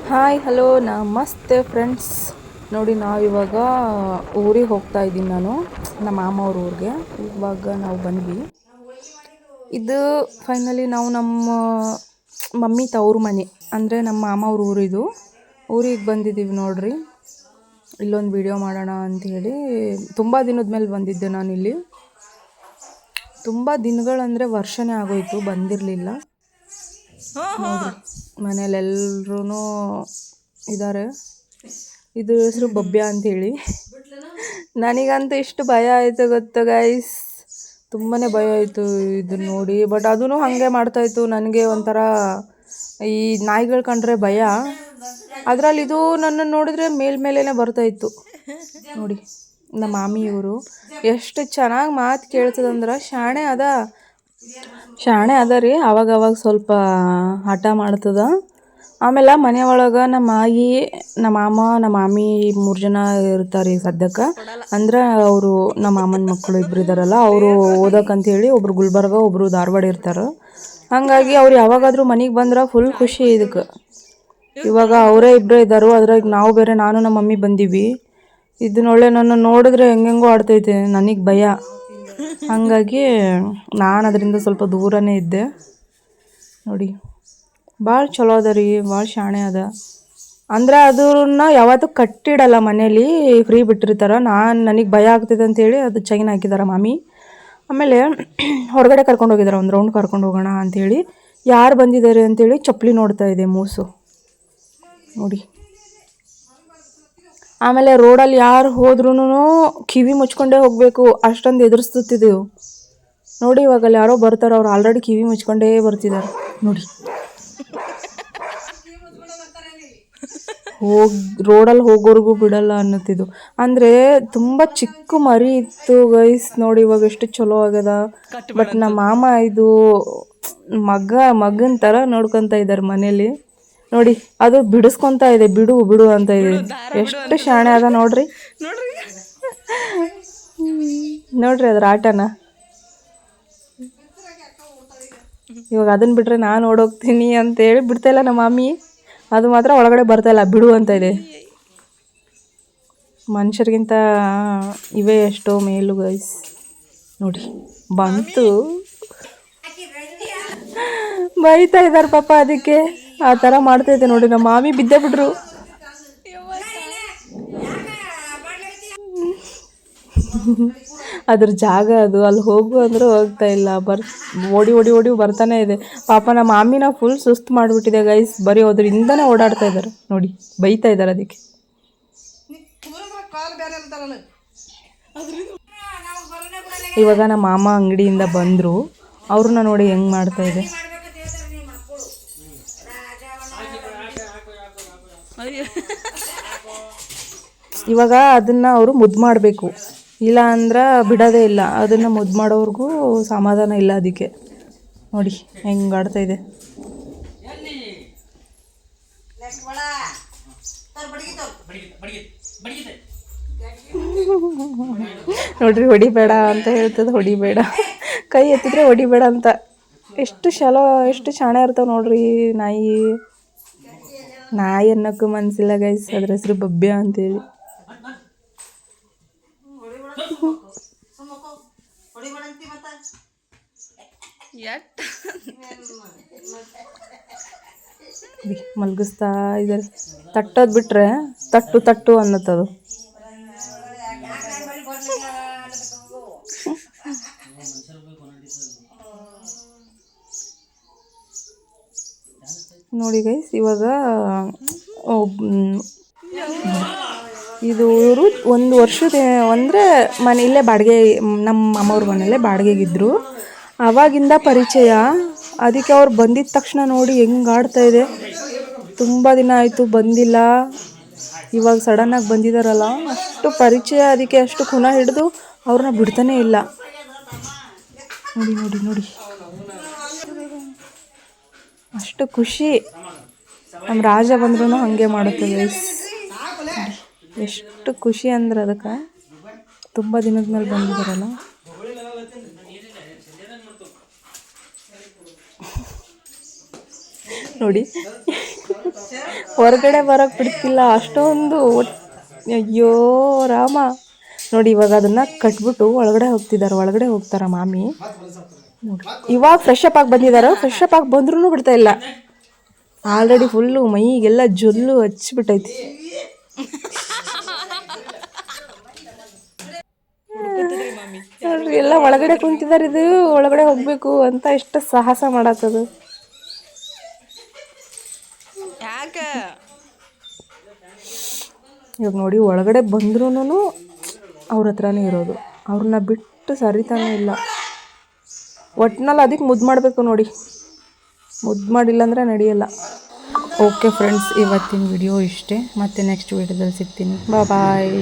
Hi hello ನಮಸ್ತೆ friends. ನೋಡಿ ನಾವಿವಾಗ ಊರಿಗೆ ಹೋಗ್ತಾ ಇದ್ದೀನಿ. ನಾನು ನಮ್ಮ ಮಾಮ ಅವ್ರ ಊರಿಗೆ ಇವಾಗ ನಾವು ಬಂದ್ವಿ. ಇದು ಫೈನಲಿ ನಾವು ನಮ್ಮ ಮಮ್ಮಿ ತವ್ರ ಮನೆ ಅಂದರೆ ನಮ್ಮ ಮಾಮ ಅವ್ರ ಊರು. ಇದು ಊರಿಗೆ ಬಂದಿದ್ದೀವಿ ನೋಡ್ರಿ. ಇಲ್ಲೊಂದು ವಿಡಿಯೋ ಮಾಡೋಣ ಅಂಥೇಳಿ ತುಂಬ ದಿನದ ಮೇಲೆ ಬಂದಿದ್ದೆ ನಾನು ಇಲ್ಲಿ. ತುಂಬ ದಿನಗಳಂದರೆ ವರ್ಷನೇ ಆಗೋಯ್ತು ಬಂದಿರಲಿಲ್ಲ. ನೋಡ್ರಿ ಮನೇಲೆಲ್ಲರೂ ಇದ್ದಾರೆ. ಇದು ಹೆಸರು ಬಬ್ಬ್ಯ ಅಂಥೇಳಿ. ನನಗಂತೂ ಇಷ್ಟು ಭಯ ಆಯಿತು ಗೊತ್ತಾ ಗೈಸ್, ತುಂಬಾ ಭಯ ಆಯಿತು ಇದನ್ನ ನೋಡಿ. ಬಟ್ ಅದೂ ಹಾಗೆ ಮಾಡ್ತಾಯಿತ್ತು. ನನಗೆ ಒಂಥರ ಈ ನಾಯಿಗಳು ಕಂಡ್ರೆ ಭಯ. ಅದರಲ್ಲಿ ಇದು ನನ್ನನ್ನು ನೋಡಿದ್ರೆ ಮೇಲ್ಮೇಲೇ ಬರ್ತಾಯಿತ್ತು ನೋಡಿ. ನಮ್ಮ ಮಾಮಿ ಇವರು ಎಷ್ಟು ಚೆನ್ನಾಗಿ ಮಾತು ಕೇಳ್ತದಂದ್ರೆ ಶಾಣೆ ಅದ ರೀ. ಅವಾಗವಾಗ ಸ್ವಲ್ಪ ಹಠ ಮಾಡ್ತದ. ಆಮೇಲೆ ಮನೆ ಒಳಗೆ ನಮ್ಮ ಆಯಿ, ನಮ್ಮ ಮಾಮ, ನಮ್ಮ ಮಾಮಿ 3 ಜನ ಇರ್ತಾರೆ ಈಗ ಸದ್ಯಕ್ಕೆ. ಅಂದ್ರೆ ಅವರು ನಮ್ಮ ಮಾಮನ ಮಕ್ಕಳು ಇಬ್ಬರು ಇದ್ದಾರಲ್ಲ, ಅವರು ಓದೋಕ್ಕಂಥೇಳಿ ಒಬ್ರು ಗುಲ್ಬರ್ಗ, ಒಬ್ಬರು ಧಾರವಾಡ ಇರ್ತಾರೆ. ಹಾಗಾಗಿ ಅವ್ರು ಯಾವಾಗಾದರೂ ಮನೆಗೆ ಬಂದ್ರೆ ಫುಲ್ ಖುಷಿ ಇದಕ್ಕೆ. ಇವಾಗ ಅವರೇ ಇಬ್ಬರೇ ಇದ್ದಾರೆ. ಅದ್ರಾಗ ನಾವು ಬೇರೆ, ನಾನು ನಮ್ಮ ಮಮ್ಮಿ ಬಂದೀವಿ. ಇದನ್ನೊಳ್ಳೆ ನನ್ನ ನೋಡಿದ್ರೆ ಹೆಂಗೆಂಗೋ ಆಡ್ತೈತೆ, ನನಗೆ ಭಯ. ಹಾಗಾಗಿ ನಾನು ಅದರಿಂದ ಸ್ವಲ್ಪ ದೂರನೇ ಇದ್ದೆ. ನೋಡಿ ಭಾಳ ಚಲೋ ಅದ ರೀ, ಭಾಳ ಶಾಣೆ ಅದ. ಅಂದ್ರೆ ಅದನ್ನ ಯಾವತ್ತೂ ಕಟ್ಟಿಡಲ್ಲ, ಮನೇಲಿ ಫ್ರೀ ಬಿಟ್ಟಿರ್ತಾರೆ. ನನಗೆ ಭಯ ಆಗ್ತಿದೆ ಅಂತೇಳಿ ಅದು ಚೈನ್ ಹಾಕಿದ್ದಾರೆ ಮಾಮಿ. ಆಮೇಲೆ ಹೊರಗಡೆ ಕರ್ಕೊಂಡು ಹೋಗಿದ್ದಾರೆ, ಒಂದು ರೌಂಡ್ ಕರ್ಕೊಂಡು ಹೋಗೋಣ ಅಂಥೇಳಿ. ಯಾರು ಬಂದಿದ್ದಾರೆ ಅಂಥೇಳಿ ಚಪ್ಪಲಿ ನೋಡ್ತಾ ಇದೆ ಮೂಸು ನೋಡಿ. ಆಮೇಲೆ ರೋಡಲ್ಲಿ ಯಾರು ಹೋದ್ರೂ ಕಿವಿ ಮುಚ್ಕೊಂಡೇ ಹೋಗಬೇಕು, ಅಷ್ಟೊಂದು ಎದುರಿಸ್ತಿದ್ದೆವು ನೋಡಿ. ಇವಾಗಲ್ಲಿ ಯಾರೋ ಬರ್ತಾರೆ, ಅವ್ರು ಆಲ್ರೆಡಿ ಕಿವಿ ಮುಚ್ಕೊಂಡೇ ಬರ್ತಿದ್ದಾರೆ ನೋಡಿ. ರೋಡಲ್ಲಿ ಹೋಗೋರ್ಗೂ ಬಿಡಲ್ಲ ಅನ್ನತ್ತಿದ್ದು. ಅಂದರೆ ತುಂಬ ಚಿಕ್ಕ ಮರಿ ಇತ್ತು ಗೈಸ್ ನೋಡಿ. ಇವಾಗ ಎಷ್ಟು ಚಲೋ ಆಗ್ಯದ. ಬಟ್ ನಮ್ಮ ಮಾಮ ಇದು ಮಗನ ಥರ ನೋಡ್ಕೊತಾ ಇದ್ದಾರೆ ಮನೇಲಿ ನೋಡಿ. ಅದು ಬಿಡಿಸ್ಕೊತಾ ಇದೆ, ಬಿಡು ಅಂತ ಇದೆ. ಎಷ್ಟು ಶಾಣೆ ಅದ ನೋಡ್ರಿ. ನೋಡ್ರಿ ಅದ್ರ ಆಟನ. ಇವಾಗ ಅದನ್ನ ಬಿಟ್ರೆ ನಾನು ಓಡೋಗ್ತೀನಿ ಅಂತೇಳಿ ಬಿಡ್ತಾಯಿಲ್ಲ ನಮ್ಮ ಮಾಮಿ. ಅದು ಮಾತ್ರ ಒಳಗಡೆ ಬರ್ತಾಯಿಲ್ಲ, ಬಿಡು ಅಂತ ಇದೆ. ಮನುಷ್ಯರಿಗಿಂತ ಇವೇ ಎಷ್ಟೋ ಮೇಲು ಗೈಸ್ ನೋಡಿ. ಬಂತು, ಬೈತಾ ಇದ್ದಾರೆ ಪಾಪ. ಅದಕ್ಕೆ ಆ ಥರ ಮಾಡ್ತೈತೆ ನೋಡಿ. ನಮ್ಮ ಮಾಮಿ ಬಿದ್ದೇ ಬಿಟ್ರು. ಅದ್ರ ಜಾಗ ಅದು, ಅಲ್ಲಿ ಹೋಗು ಅಂದ್ರೆ ಹೋಗ್ತಾ ಇಲ್ಲ. ಓಡಿ ಬರ್ತಾನೆ ಇದೆ ಪಾಪ. ನಮ್ಮ ಮಾಮಿನ ಫುಲ್ ಸುಸ್ತು ಮಾಡಿಬಿಟ್ಟಿದೆ ಗೈಸ್. ಬರೀ ಅದ್ರಿಂದನೇ ಓಡಾಡ್ತಾ ಇದ್ದಾರೆ ನೋಡಿ, ಬೈತಾ ಇದ್ದಾರೆ ಅದಕ್ಕೆ. ಇವಾಗ ನಮ್ಮ ಮಾಮ ಅಂಗಡಿಯಿಂದ ಬಂದರು. ಅವ್ರನ್ನ ನೋಡಿ ಹೆಂಗೆ ಮಾಡ್ತಾ ಇದೆ. ಇವಾಗ ಅದನ್ನು ಅವರು ಮುದ್ದು ಮಾಡಬೇಕು, ಇಲ್ಲ ಅಂದ್ರೆ ಬಿಡೋದೇ ಇಲ್ಲ. ಅದನ್ನು ಮುದ್ದು ಮಾಡೋವ್ರಿಗೂ ಸಮಾಧಾನ ಇಲ್ಲ. ಅದಕ್ಕೆ ನೋಡಿ ಹೆಂಗೆ ಆಡ್ತಾ ಇದೆ. ನೋಡ್ರಿ, ಹೊಡಿಬೇಡ ಅಂತ ಹೇಳ್ತದೆ, ಹೊಡಿಬೇಡ, ಕೈ ಎತ್ತಿದ್ರೆ ಹೊಡಿಬೇಡ ಅಂತ. ಎಷ್ಟು ಶಾಣೆ ಇರ್ತಾವೆ ನೋಡ್ರಿ ನಾಯಿ ಅನ್ನೋಕ್ಕೂ ಮನಸ್ಸಿಲ್ಲ ಗೈಸ್. ಅದ್ರ ಹೆಸರು ಬಬ್ಬ್ಯ ಅಂತೇಳಿ. ಮಲಗಿಸ್ತಾ ಇದ್ದಾರೆ. ತಟ್ಟೋದು ಬಿಟ್ರೆ ತಟ್ಟು ಅನ್ನತ್ತದು. ನೋಡಿ ಗೈಸ್, ಇವಾಗ ಇದು ಇವರು 1 ವರ್ಷದ ಅಂದರೆ ಇಲ್ಲೇ ಬಾಡಿಗೆ, ನಮ್ಮ ಅಮ್ಮವ್ರ ಮನೆಯಲ್ಲೇ ಬಾಡಿಗೆಗಿದ್ರು. ಆವಾಗಿಂದ ಪರಿಚಯ. ಅದಕ್ಕೆ ಅವ್ರು ಬಂದಿದ್ದ ತಕ್ಷಣ ನೋಡಿ ಹೆಂಗೆ ಆಡ್ತಾ ಇದೆ. ತುಂಬ ದಿನ ಆಯಿತು ಬಂದಿಲ್ಲ, ಇವಾಗ ಸಡನ್ನಾಗಿ ಬಂದಿದ್ದಾರಲ್ಲ, ಅಷ್ಟು ಪರಿಚಯ. ಅದಕ್ಕೆ ಅಷ್ಟು ಖುನ ಹಿಡಿದು ಅವ್ರನ್ನ ಬಿಡ್ತಾನೆ ಇಲ್ಲ ನೋಡಿ. ಅಷ್ಟು ಖುಷಿ. ನಮ್ಮ ರಾಜ ಬಂದ್ರೂ ಹಾಗೆ ಮಾಡುತ್ತೆ ಗೈಸ್. ಎಷ್ಟು ಖುಷಿ ಅಂದ್ರೆ ಅದಕ್ಕೆ. ತುಂಬ ದಿನದ ಮೇಲೆ ಬಂದಿದ್ದಾರಲ್ಲ. ನೋಡಿ ಹೊರಗಡೆ ಬರೋಕ್ಕೆ ಬಿಡ್ತಿಲ್ಲ ಅಷ್ಟೊಂದು ಅಯ್ಯೋ ರಾಮ. ನೋಡಿ ಇವಾಗ ಅದನ್ನು ಕಟ್ಬಿಟ್ಟು ಒಳಗಡೆ ಹೋಗ್ತಾರ ಮಾಮಿ ನೋಡಿ. ಇವಾಗ ಫ್ರೆಶ್ ಅಪ್ ಆಗಿ ಬಂದಿದ್ದಾರೆ. ಫ್ರೆಶ್ ಅಪ್ ಆಗಿ ಬಂದ್ರೂ ಬಿಡ್ತಾ ಇಲ್ಲ. ಆಲ್ರೆಡಿ ಫುಲ್ಲು ಮೈಗೆಲ್ಲ ಜೊಲ್ಲು ಹಚ್ಚಿಬಿಟ್ಟೈತಿ. ನೋಡ್ರಿ ಎಲ್ಲ ಒಳಗಡೆ ಕುಂತಿದ್ದಾರೆ. ಇದು ಒಳಗಡೆ ಹೋಗ್ಬೇಕು ಅಂತ ಎಷ್ಟು ಸಾಹಸ ಮಾಡತ್ತದು. ಇವಾಗ ನೋಡಿ ಒಳಗಡೆ ಬಂದ್ರೂ ಅವ್ರ ಹತ್ರನೇ ಇರೋದು. ಅವ್ರನ್ನ ಬಿಟ್ಟು ಸರಿತಾನೆ ಇಲ್ಲ. ಒಟ್ನಲ್ಲಿ ಅದಕ್ಕೆ ಮುದ್ದು ಮಾಡಬೇಕು ನೋಡಿ. ಮುದ್ದು ಮಾಡಿಲ್ಲ ಅಂದರೆ ನಡೆಯಲ್ಲ. ಓಕೆ ಫ್ರೆಂಡ್ಸ್, ಇವತ್ತಿನ ವಿಡಿಯೋ ಇಷ್ಟೇ. ಮತ್ತೆ ನೆಕ್ಸ್ಟ್ ವಿಡಿಯೋದಲ್ಲಿ ಸಿಗ್ತೀನಿ. ಬಾಯ್.